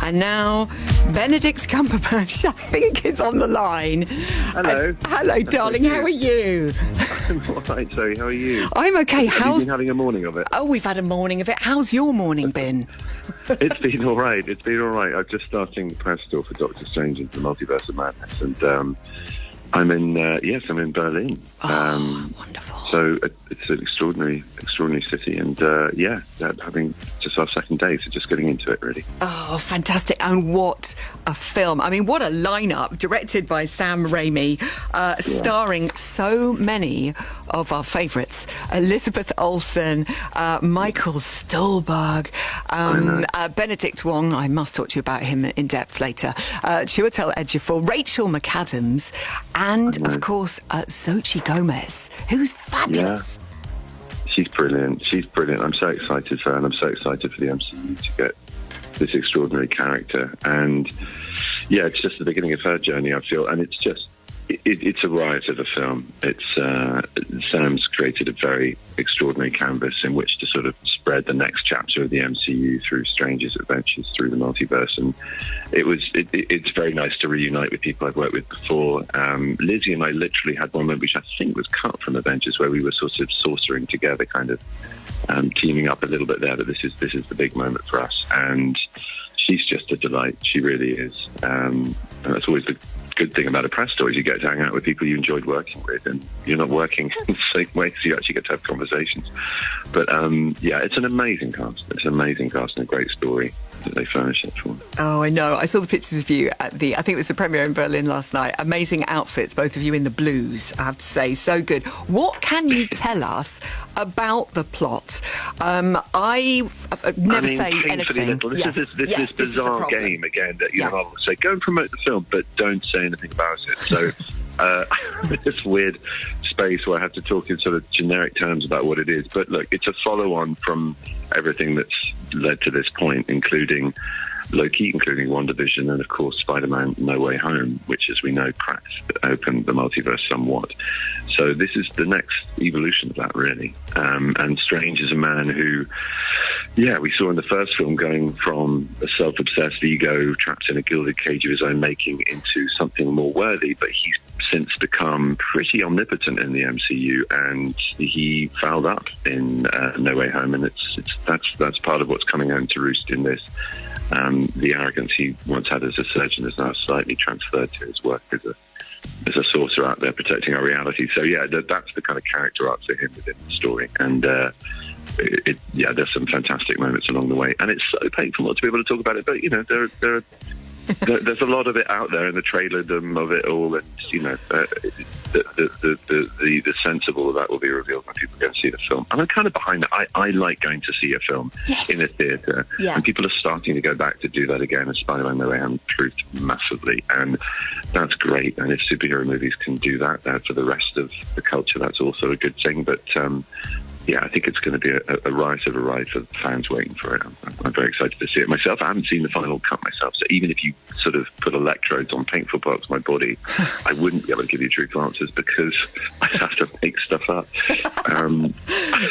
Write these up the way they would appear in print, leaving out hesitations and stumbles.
And now, Benedict Cumberbatch, I think, is on the line. Hello. Hello, darling. How are you? I'm all right, Zoe. How are you? I'm okay. Have you been having a morning of it? Oh, we've had a morning of it. How's your morning been? It's been all right. It's been all right. I'm just starting the press tour for Doctor Strange into the Multiverse of Madness, and I'm in Berlin. Oh, wonderful. So it's an extraordinary city, and having just our second day, so just getting into it, really. Oh, fantastic. And what a film. I mean, what a lineup, directed by Sam Raimi, starring so many of our favourites. Elizabeth Olsen, Michael Stuhlbarg, Benedict Wong, I must talk to you about him in depth later, Chiwetel Ejiofor, Rachel McAdams, and, of course, Xochitl Gomez, who's fabulous. Yeah. She's brilliant. I'm so excited for her, and I'm so excited for the MCU to get this extraordinary character. And yeah, it's just the beginning of her journey, I feel, and it's just it's a riot of a film. It's Sam's created a very extraordinary canvas in which to sort of spread the next chapter of the MCU through Strange's adventures through the multiverse, and it's very nice to reunite with people I've worked with before. Lizzie and I literally had one moment which I think was cut from Avengers, where we were sort of sorcering together, kind of teaming up a little bit there. But this is the big moment for us, and she's just a delight. She really is, and that's always the good thing about a press tour, is you get to hang out with people you enjoyed working with, and you're not working in the same way, so you actually get to have conversations. But it's an amazing cast. It's an amazing cast and a great story that they furnish it for. Oh, I know. I saw the pictures of you at I think it was the premiere in Berlin last night. Amazing outfits, both of you in the blues, I have to say. So good. What can you tell us about the plot? I never say anything. This is this bizarre game again that I will say, go and promote the film, but don't say anything about it. So this weird space where I have to talk in sort of generic terms about what it is. But look, it's a follow-on from everything that's led to this point, including Loki, including WandaVision, and of course Spider-Man No Way Home, which, as we know, cracked open the multiverse somewhat. So this is the next evolution of that, really. And Strange is a man who, we saw in the first film, going from a self-obsessed ego trapped in a gilded cage of his own making into something more worthy, but he's since become pretty omnipotent in the MCU, and he fouled up in No Way Home, and that's part of what's coming home to roost in this. The arrogance he once had as a surgeon is now slightly transferred to his work as a sorcerer out there protecting our reality. So that's the kind of character arc for him within the story, and there's some fantastic moments along the way, and it's so painful not to be able to talk about it, but there's a lot of it out there in the trailerdom of it all, and the sense of all of that will be revealed when people go and see the film. And I'm kind of behind that. I like going to see a film in a theatre, and people are starting to go back to do that again, as Spider-Man No Way Home proved massively, and that's great. And if superhero movies can do that for the rest of the culture, that's also a good thing. But I think it's going to be a riot of a ride for fans waiting for it. I'm very excited to see it myself. I haven't seen the final cut myself, so even if you sort of put electrodes on painful parts of my body, I wouldn't be able to give you truthful answers because I have to make stuff up. Well,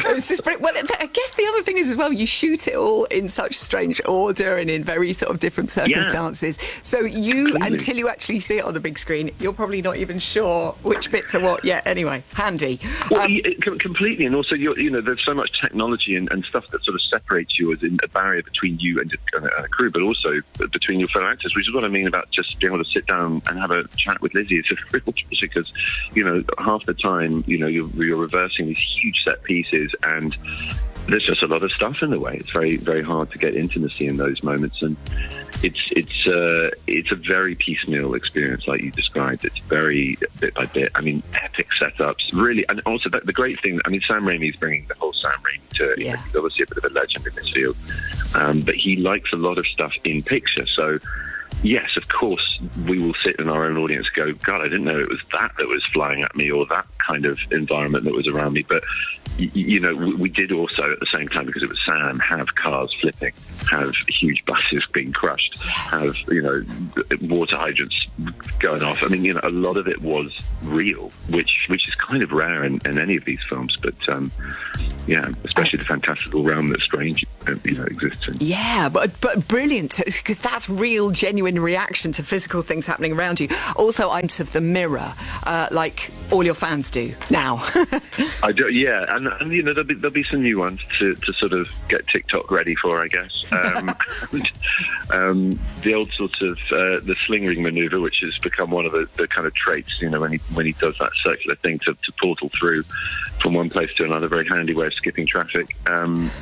I guess the other thing is as well, you shoot it all in such strange order and in very sort of different circumstances. Yeah. So until you actually see it on the big screen, you're probably not even sure which bits are what yet. Anyway, handy. Well, completely, and also there's so much technology and stuff that sort of separates you as in a barrier between you and a crew, but also between your fellow actors, which is what I mean about just being able to sit down and have a chat with Lizzie. It's a real pleasure because, half the time, you're reversing these huge set pieces, and there's just a lot of stuff in the way. It's very, very hard to get intimacy in those moments, and it's a very piecemeal experience, like you described. It's very bit by bit. I mean, epic setups, really, and also the great thing. I mean, Sam Raimi is bringing the whole Sam Raimi to it. He's obviously a bit of a legend in this field, but he likes a lot of stuff in picture. So, yes, of course, we will sit in our own audience and go, God, I didn't know it was that was flying at me, or that kind of environment that was around me. But we did also, at the same time, because it was Sam, have cars flipping, have huge buses being crushed, have, water hydrants going off. I mean, a lot of it was real, which is kind of rare in any of these films. But, especially the fantastical realm that Strange, exists in. Yeah, but brilliant, because that's real, genuine reaction to physical things happening around you. Also, out of the mirror, like all your fans do now. I do, yeah, and there'll be some new ones to sort of get TikTok ready for, I guess. The old sort of the sling ring maneuver, which has become one of the kind of traits, when he does that circular thing to portal through from one place to another, very handy way of skipping traffic.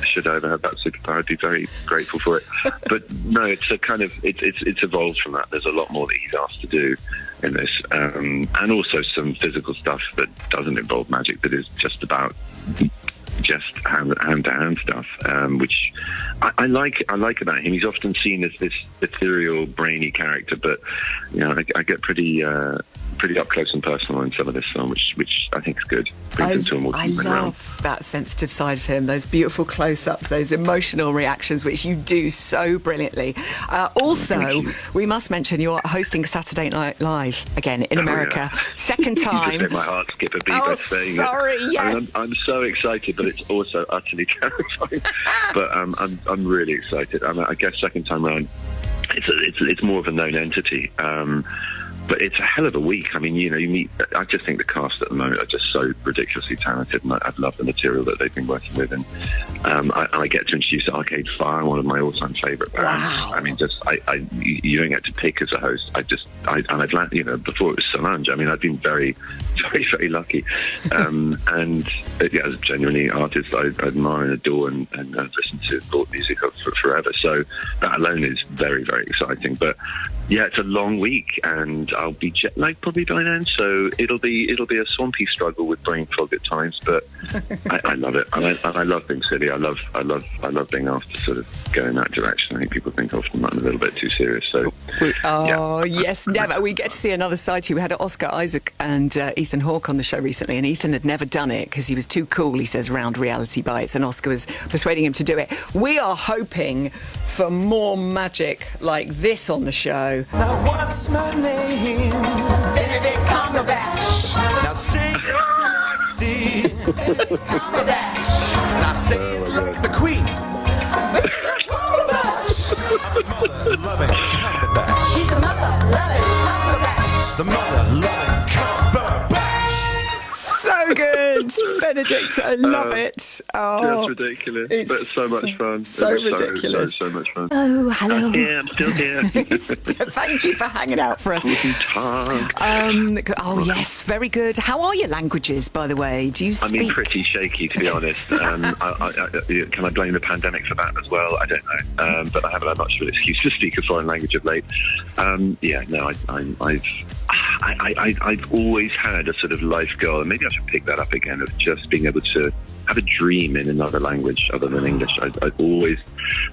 Should I ever have that superpower, I'd be very grateful for it. But no, it's a kind of it's evolved from that. There's a lot more that he's asked to do in this, and also some physical stuff that doesn't involve magic, that is just about just hand-to-hand stuff, which I like about him. He's often seen as this ethereal, brainy character, but I get pretty up close and personal in some of this film, which I think is good. Brings him to a more human realm. Love that sensitive side of him, those beautiful close-ups, those emotional reactions, which you do so brilliantly. Also, we must mention you're hosting Saturday Night Live again in America. Yeah. Second time. You just made my heart skip a beat by saying sorry, it. yes. I'm so excited, but it's also utterly terrifying. But I'm really excited. I guess second time around, it's more of a known entity. But it's a hell of a week. I mean, you meet... I just think the cast at the moment are just so ridiculously talented, and I love the material that they've been working with. And I get to introduce Arcade Fire, one of my all-time favourite bands. Wow. I mean, you don't get to pick as a host. I'd like, before it was Solange. I mean, I've been very, very, very lucky. And as genuinely artists, I admire and adore and listen to board music for forever. So that alone is very, very exciting. But yeah, it's a long week, and I'll be jet lagged probably by then, so it'll be a swampy struggle with brain fog at times. But I love it, and I love being silly. I love being asked to sort of go in that direction. I think people think often I'm a little bit too serious. So yes, never. We get to see another side to you. We had Oscar Isaac and Ethan Hawke on the show recently, and Ethan had never done it because he was too cool, he says, around reality bites, and Oscar was persuading him to do it. We are hoping for more magic like this on the show. Now what's my name? Benedict Cumberbatch. Now say it nasty. Benedict Cumberbatch. Now say it like the Queen. Benedict Cumberbatch. Mother-loving Cumberbatch. He's the mother-loving Cumberbatch. The mother-loving Cumberbatch. So good, Benedict. I love it. Oh, it's ridiculous, but it's so much fun. So ridiculous. So much fun. Oh, hello. I'm still here. Thank you for hanging out for us. Guten Tag. Yes, very good. How are your languages, by the way? Do you speak? I mean, pretty shaky, to be honest. Can I blame the pandemic for that as well? I don't know. But I haven't had much of an excuse to speak a foreign language of late. I've always had a sort of life goal, and maybe I should pick that up again, of just being able to have a dream in another language other than English. I've always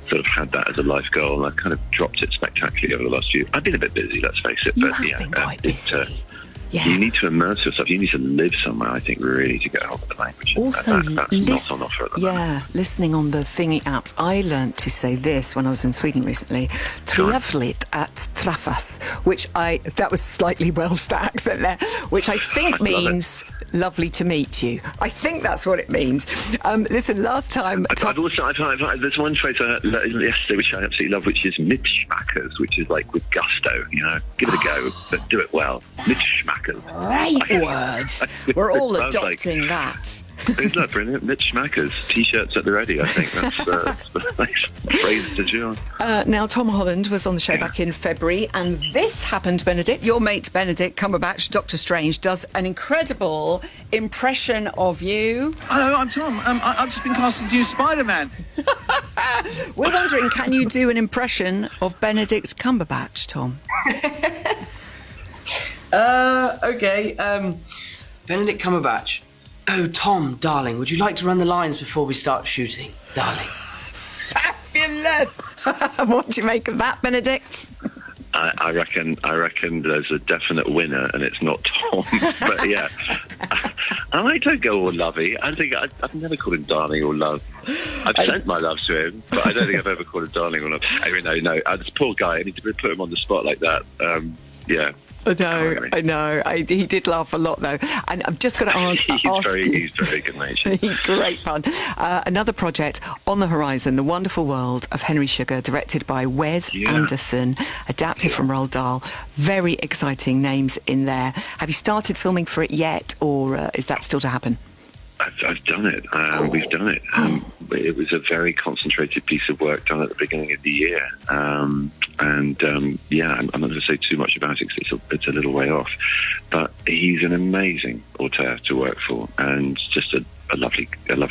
sort of had that as a life goal, and I've kind of dropped it spectacularly over the last few. I've been a bit busy, let's face it. You have been quite busy. You need to immerse yourself. You need to live somewhere, I think, really, to get hold of the language. Also, that's not on offer at the moment. Listening on the thingy apps. I learnt to say this when I was in Sweden recently. Trevligt att träffas, that was slightly Welsh, that accent there, which I think means lovely to meet you. I think that's what it means. Listen, last time... There's one phrase I heard yesterday which I absolutely love, which is mitschmackers, which is like with gusto, give it a go, but do it well. Mitschmackers. Great words. We're all adopting that. Isn't that brilliant? Mitschmackers. T-shirts at the ready, I think. That's the nice phrase to do. Now, Tom Holland was on the show back in February, and this happened, Benedict. Your mate, Benedict Cumberbatch, Doctor Strange, does an incredible impression of you. Hello, I'm Tom. I've just been cast as new Spider-Man. We're wondering, can you do an impression of Benedict Cumberbatch, Tom? Okay. Benedict Cumberbatch. Oh, Tom, darling, would you like to run the lines before we start shooting, darling? Fabulous! What do you make of that, Benedict? I reckon there's a definite winner, and it's not Tom. But yeah, I don't go all lovey. I've never called him darling or love. I've sent my love to him, but I don't think I've ever called him darling or love. I mean, no. This poor guy. I need to put him on the spot like that. Yeah. I know. He did laugh a lot, though. And I'm just going to ask He's very good-natured. He's great fun. Another project on the horizon, The Wonderful World of Henry Sugar, directed by Wes Anderson, adapted from Roald Dahl. Very exciting names in there. Have you started filming for it yet, or is that still to happen? I've done it. We've done it. It was a very concentrated piece of work done at the beginning of the year. I'm not going to say too much about it because it's a little way off. But he's an amazing auteur to work for, and just a lovely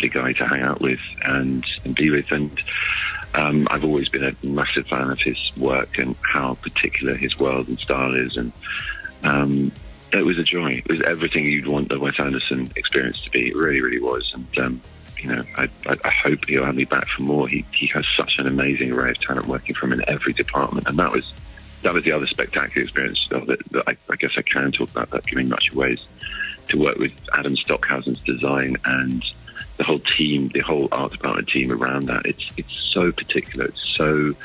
guy to hang out with and be with. And I've always been a massive fan of his work and how particular his world and style is. And it was a joy. It was everything you'd want the Wes Anderson experience to be. It really, really was. And I hope he'll have me back for more. He has such an amazing array of talent working for him in every department, and that was the other spectacular experience of it that I guess I can talk about that giving much away, is to work with Adam Stockhausen's design and the whole team, the whole art department team around that. It's so particular. It's so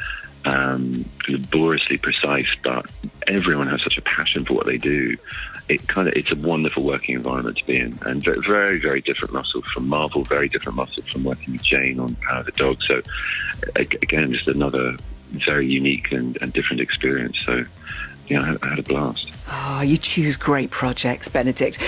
laboriously precise, but everyone has such a passion for what they do. It's a wonderful working environment to be in, and very, very different muscle from Marvel, very different muscle from working with Jane on Power of the Dog. So again, just another very unique and different experience. So I had a blast. Oh, you choose great projects, Benedict.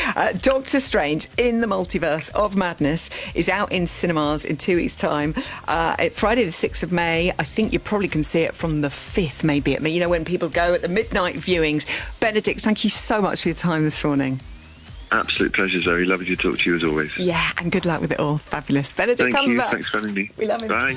Doctor Strange in the Multiverse of Madness is out in cinemas in 2 weeks' time. Friday the 6th of May. I think you probably can see it from the 5th, maybe. When people go at the midnight viewings. Benedict, thank you so much for your time this morning. Absolute pleasure, Zoe. Lovely to talk to you as always. Yeah, and good luck with it all. Fabulous. Benedict Cumberbatch. Thanks for having me. We love him. Bye.